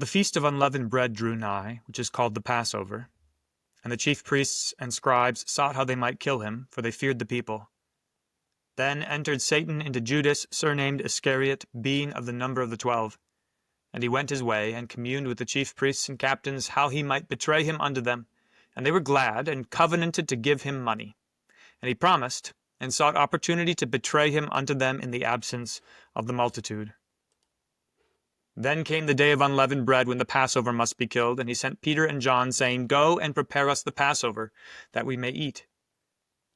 The feast of unleavened bread drew nigh, which is called the Passover. And the chief priests and scribes sought how they might kill him, for they feared the people. Then entered Satan into Judas, surnamed Iscariot, being of the number of the 12. And he went his way, and communed with the chief priests and captains how he might betray him unto them. And they were glad, and covenanted to give him money. And he promised, and sought opportunity to betray him unto them in the absence of the multitude. Then came the day of unleavened bread, when the Passover must be killed, and he sent Peter and John, saying, Go and prepare us the Passover, that we may eat.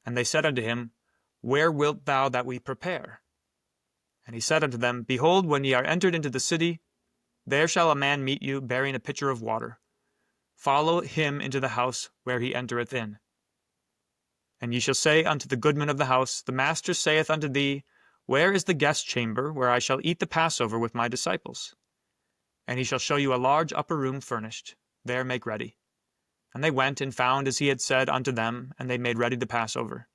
And they said unto him, Where wilt thou that we prepare? And he said unto them, Behold, when ye are entered into the city, there shall a man meet you, bearing a pitcher of water. Follow him into the house where he entereth in. And ye shall say unto the goodman of the house, The master saith unto thee, Where is the guest chamber, where I shall eat the Passover with my disciples? And he shall show you a large upper room furnished. There make ready. And they went and found as he had said unto them, and they made ready the Passover.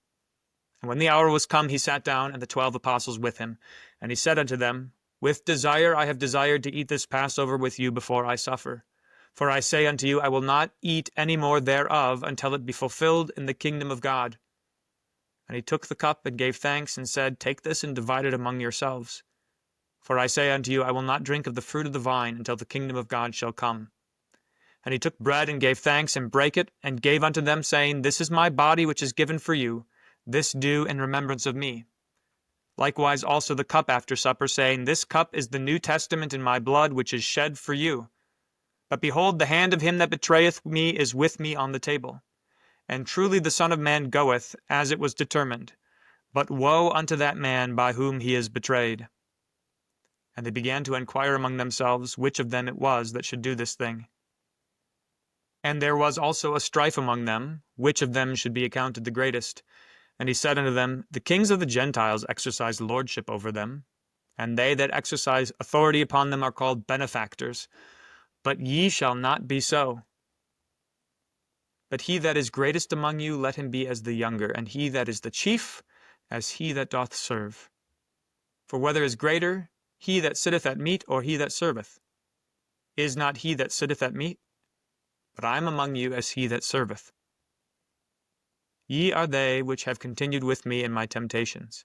And when the hour was come, he sat down, and the 12 apostles with him. And he said unto them, With desire I have desired to eat this Passover with you before I suffer. For I say unto you, I will not eat any more thereof, until it be fulfilled in the kingdom of God. And he took the cup, and gave thanks, and said, Take this, and divide it among yourselves. For I say unto you, I will not drink of the fruit of the vine, until the kingdom of God shall come. And he took bread, and gave thanks, and brake it, and gave unto them, saying, This is my body which is given for you. This do in remembrance of me. Likewise also the cup after supper, saying, This cup is the New Testament in my blood, which is shed for you. But behold, the hand of him that betrayeth me is with me on the table. And truly the Son of Man goeth, as it was determined. But woe unto that man by whom he is betrayed. And they began to inquire among themselves which of them it was that should do this thing. And there was also a strife among them, which of them should be accounted the greatest. And he said unto them, The kings of the Gentiles exercise lordship over them, and they that exercise authority upon them are called benefactors. But ye shall not be so. But he that is greatest among you, let him be as the younger, and he that is the chief, as he that doth serve. For whether is greater, he that sitteth at meat, or he that serveth? Is not he that sitteth at meat? But I am among you as he that serveth. Ye are they which have continued with me in my temptations.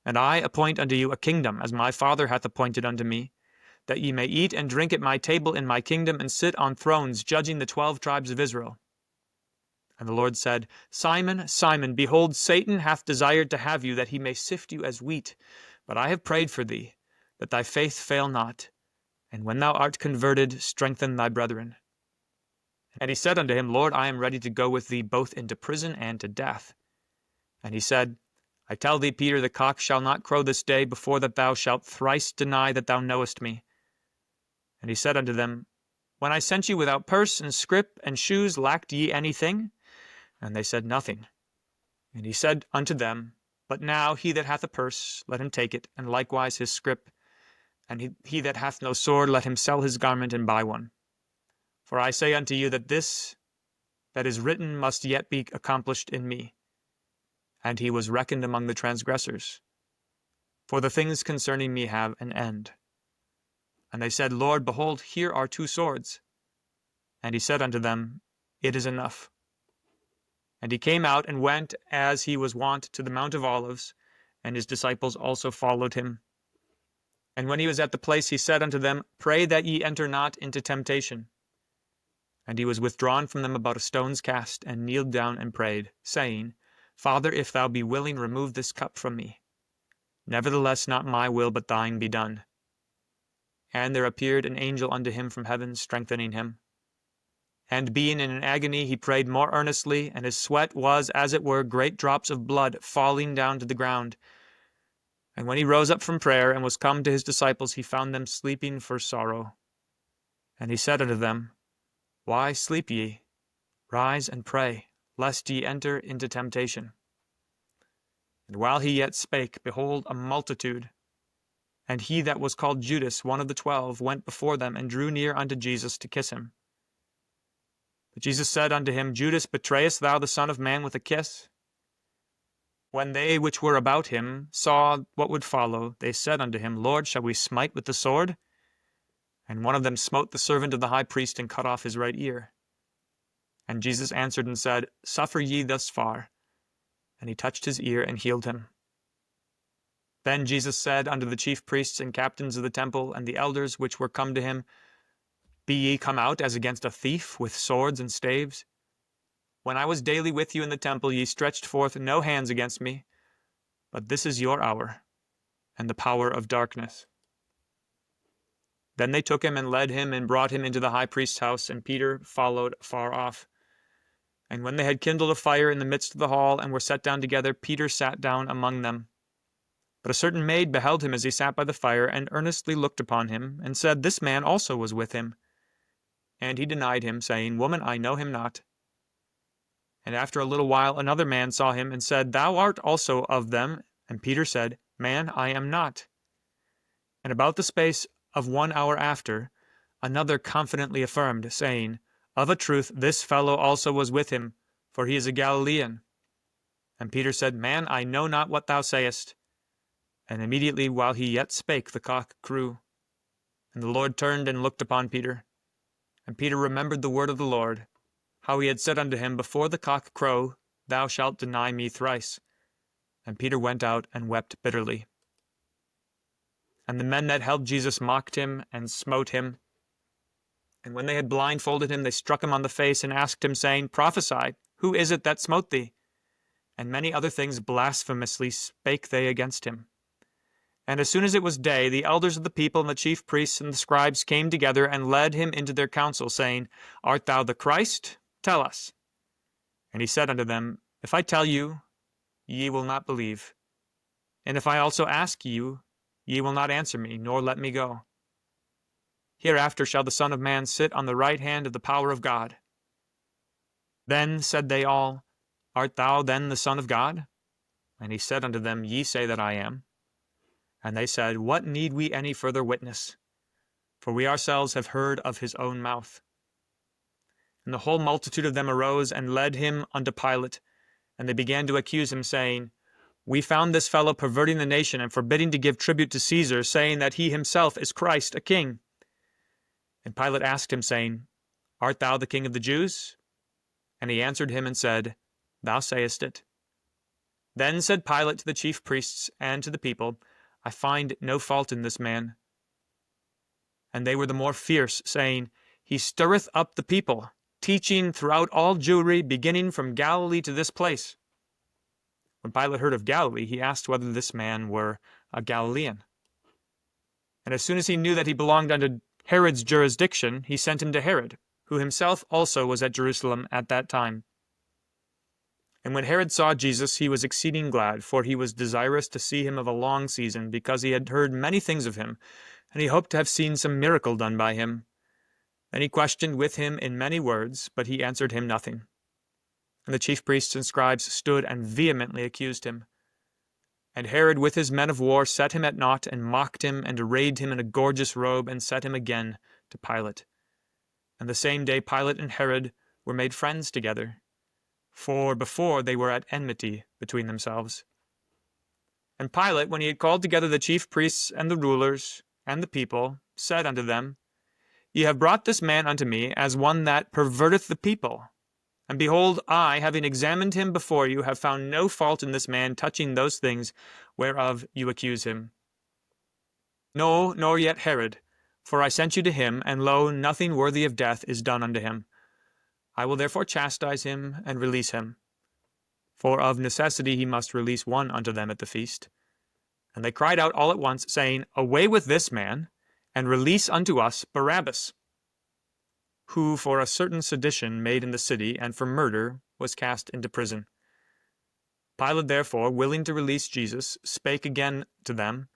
And I appoint unto you a kingdom, as my Father hath appointed unto me, that ye may eat and drink at my table in my kingdom, and sit on thrones, judging the 12 tribes of Israel. And the Lord said, Simon, Simon, behold, Satan hath desired to have you, that he may sift you as wheat. But I have prayed for thee, that thy faith fail not. And when thou art converted, strengthen thy brethren. And he said unto him, Lord, I am ready to go with thee both into prison and to death. And he said, I tell thee, Peter, the cock shall not crow this day before that thou shalt thrice deny that thou knowest me. And he said unto them, When I sent you without purse and scrip and shoes, lacked ye anything? And they said, Nothing. And he said unto them, But now he that hath a purse, let him take it, and likewise his scrip. And he that hath no sword, let him sell his garment and buy one. For I say unto you that this that is written must yet be accomplished in me. And he was reckoned among the transgressors. For the things concerning me have an end. And they said, Lord, behold, here are 2 swords. And he said unto them, It is enough. And he came out and went, as he was wont, to the Mount of Olives, and his disciples also followed him. And when he was at the place, he said unto them, Pray that ye enter not into temptation. And he was withdrawn from them about a stone's cast, and kneeled down and prayed, saying, Father, if thou be willing, remove this cup from me. Nevertheless, not my will, but thine be done. And there appeared an angel unto him from heaven, strengthening him. And being in an agony, he prayed more earnestly, and his sweat was, as it were, great drops of blood falling down to the ground. And when he rose up from prayer, and was come to his disciples, he found them sleeping for sorrow. And he said unto them, Why sleep ye? Rise and pray, lest ye enter into temptation. And while he yet spake, behold, a multitude, and he that was called Judas, one of the 12, went before them, and drew near unto Jesus to kiss him. But Jesus said unto him, Judas, betrayest thou the Son of Man with a kiss? When they which were about him saw what would follow, they said unto him, Lord, shall we smite with the sword? And one of them smote the servant of the high priest and cut off his right ear. And Jesus answered and said, Suffer ye thus far. And he touched his ear and healed him. Then Jesus said unto the chief priests and captains of the temple and the elders which were come to him, Be ye come out as against a thief with swords and staves? When I was daily with you in the temple, ye stretched forth no hands against me, but this is your hour, and the power of darkness. Then they took him and led him and brought him into the high priest's house, and Peter followed far off. And when they had kindled a fire in the midst of the hall, and were set down together, Peter sat down among them. But a certain maid beheld him as he sat by the fire, and earnestly looked upon him, and said, This man also was with him. And he denied him, saying, Woman, I know him not. And after a little while another man saw him, and said, Thou art also of them. And Peter said, Man, I am not. And about the space of 1 hour after, another confidently affirmed, saying, Of a truth this fellow also was with him, for he is a Galilean. And Peter said, Man, I know not what thou sayest. And immediately while he yet spake, the cock crew. And the Lord turned and looked upon Peter. And Peter remembered the word of the Lord, how he had said unto him, Before the cock crow, thou shalt deny me thrice. And Peter went out and wept bitterly. And the men that held Jesus mocked him and smote him. And when they had blindfolded him, they struck him on the face and asked him, saying, Prophesy, who is it that smote thee? And many other things blasphemously spake they against him. And as soon as it was day, the elders of the people and the chief priests and the scribes came together and led him into their council, saying, Art thou the Christ? Tell us. And he said unto them, If I tell you, ye will not believe. And if I also ask you, ye will not answer me, nor let me go. Hereafter shall the Son of Man sit on the right hand of the power of God. Then said they all, Art thou then the Son of God? And he said unto them, Ye say that I am. And they said, What need we any further witness? For we ourselves have heard of his own mouth. And the whole multitude of them arose and led him unto Pilate. And they began to accuse him, saying, We found this fellow perverting the nation and forbidding to give tribute to Caesar, saying that he himself is Christ, a king. And Pilate asked him, saying, Art thou the king of the Jews? And he answered him and said, Thou sayest it. Then said Pilate to the chief priests and to the people, I find no fault in this man. And they were the more fierce, saying, He stirreth up the people, teaching throughout all Jewry, beginning from Galilee to this place. When Pilate heard of Galilee, he asked whether this man were a Galilean. And as soon as he knew that he belonged unto Herod's jurisdiction, he sent him to Herod, who himself also was at Jerusalem at that time. And when Herod saw Jesus, he was exceeding glad, for he was desirous to see him of a long season, because he had heard many things of him, and he hoped to have seen some miracle done by him. Then he questioned with him in many words, but he answered him nothing. And the chief priests and scribes stood and vehemently accused him. And Herod with his men of war set him at naught, and mocked him, and arrayed him in a gorgeous robe, and set him again to Pilate. And the same day Pilate and Herod were made friends together, for before they were at enmity between themselves. And Pilate, when he had called together the chief priests and the rulers and the people, said unto them, Ye have brought this man unto me as one that perverteth the people. And behold, I, having examined him before you, have found no fault in this man touching those things whereof you accuse him. No, nor yet Herod, for I sent you to him, and lo, nothing worthy of death is done unto him. I will therefore chastise him and release him. For of necessity he must release one unto them at the feast. And they cried out all at once, saying, Away with this man, and release unto us Barabbas, who for a certain sedition made in the city, and for murder, was cast into prison. Pilate therefore, willing to release Jesus, spake again to them,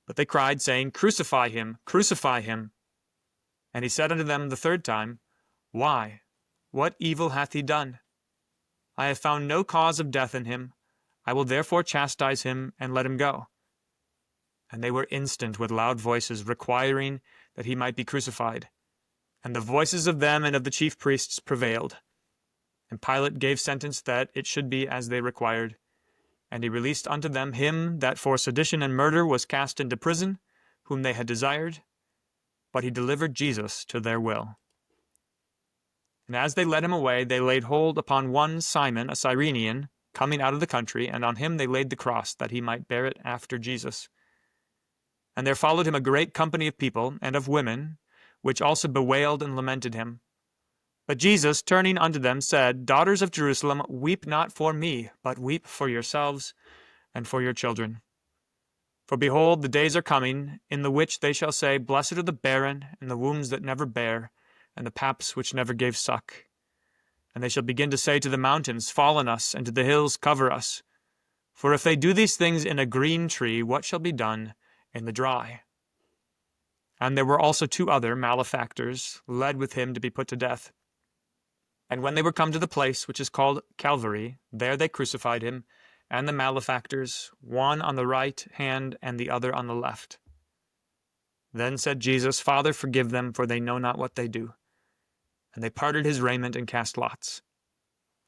but they cried, saying, Crucify him, crucify him. And he said unto them the third time, Why? What evil hath he done? I have found no cause of death in him. I will therefore chastise him, and let him go. And they were instant with loud voices, requiring that he might be crucified. And the voices of them and of the chief priests prevailed. And Pilate gave sentence that it should be as they required. And he released unto them him that for sedition and murder was cast into prison, whom they had desired. but he delivered Jesus to their will. And as they led him away, they laid hold upon one Simon, a Cyrenian, coming out of the country, and on him they laid the cross, that he might bear it after Jesus. And there followed him a great company of people, and of women, which also bewailed and lamented him. But Jesus, turning unto them, said, Daughters of Jerusalem, weep not for me, but weep for yourselves and for your children. For behold, the days are coming, in the which they shall say, Blessed are the barren, and the wombs that never bare, and the paps which never gave suck. And they shall begin to say to the mountains, Fall on us, and to the hills, Cover us. For if they do these things in a green tree, what shall be done in the dry? And there were also 2 other malefactors, led with him to be put to death. And when they were come to the place which is called Calvary, there they crucified him, and the malefactors, one on the right hand and the other on the left. Then said Jesus, Father, forgive them, for they know not what they do. And they parted his raiment and cast lots.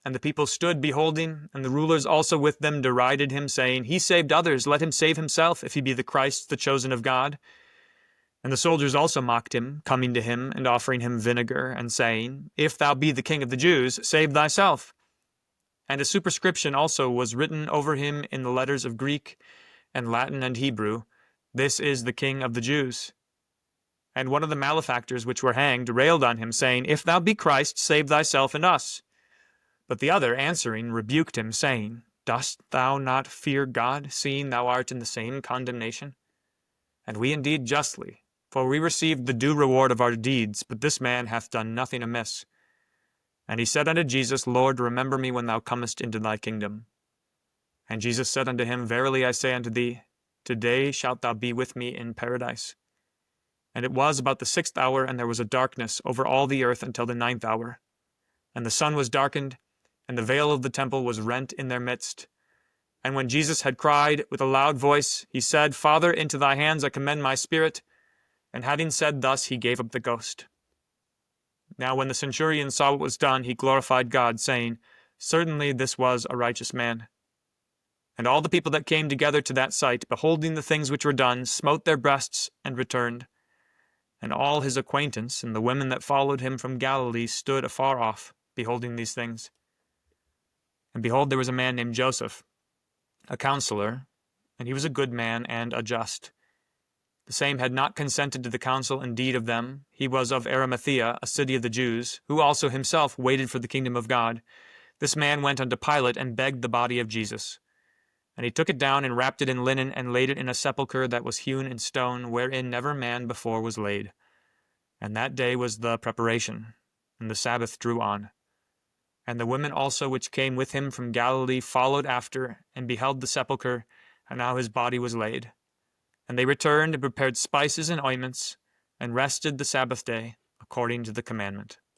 And the people stood beholding, and the rulers also with them derided him, saying, He saved others, let him save himself, if he be the Christ, the chosen of God. And the soldiers also mocked him, coming to him, and offering him vinegar, and saying, If thou be the King of the Jews, save thyself. And a superscription also was written over him in the letters of Greek, and Latin, and Hebrew, This is the King of the Jews. And one of the malefactors which were hanged railed on him, saying, If thou be Christ, save thyself and us. But the other, answering, rebuked him, saying, Dost thou not fear God, seeing thou art in the same condemnation? And we indeed justly, for we received the due reward of our deeds, but this man hath done nothing amiss. And he said unto Jesus, Lord, remember me when thou comest into thy kingdom. And Jesus said unto him, Verily I say unto thee, Today shalt thou be with me in paradise. And it was about the 6th hour, and there was a darkness over all the earth until the 9th hour. And the sun was darkened, and the veil of the temple was rent in their midst. And when Jesus had cried with a loud voice, he said, Father, into thy hands I commend my spirit. And having said thus, he gave up the ghost. Now when the centurion saw what was done, he glorified God, saying, Certainly this was a righteous man. And all the people that came together to that sight, beholding the things which were done, smote their breasts and returned. And all his acquaintance and the women that followed him from Galilee stood afar off, beholding these things. And behold, there was a man named Joseph, a counselor, and he was a good man and a just. The same had not consented to the counsel and deed of them. He was of Arimathea, a city of the Jews, who also himself waited for the kingdom of God. This man went unto Pilate and begged the body of Jesus. And he took it down and wrapped it in linen and laid it in a sepulchre that was hewn in stone, wherein never man before was laid. And that day was the preparation, and the Sabbath drew on. And the women also which came with him from Galilee followed after, and beheld the sepulchre, and how his body was laid. And they returned and prepared spices and ointments, and rested the Sabbath day, according to the commandment.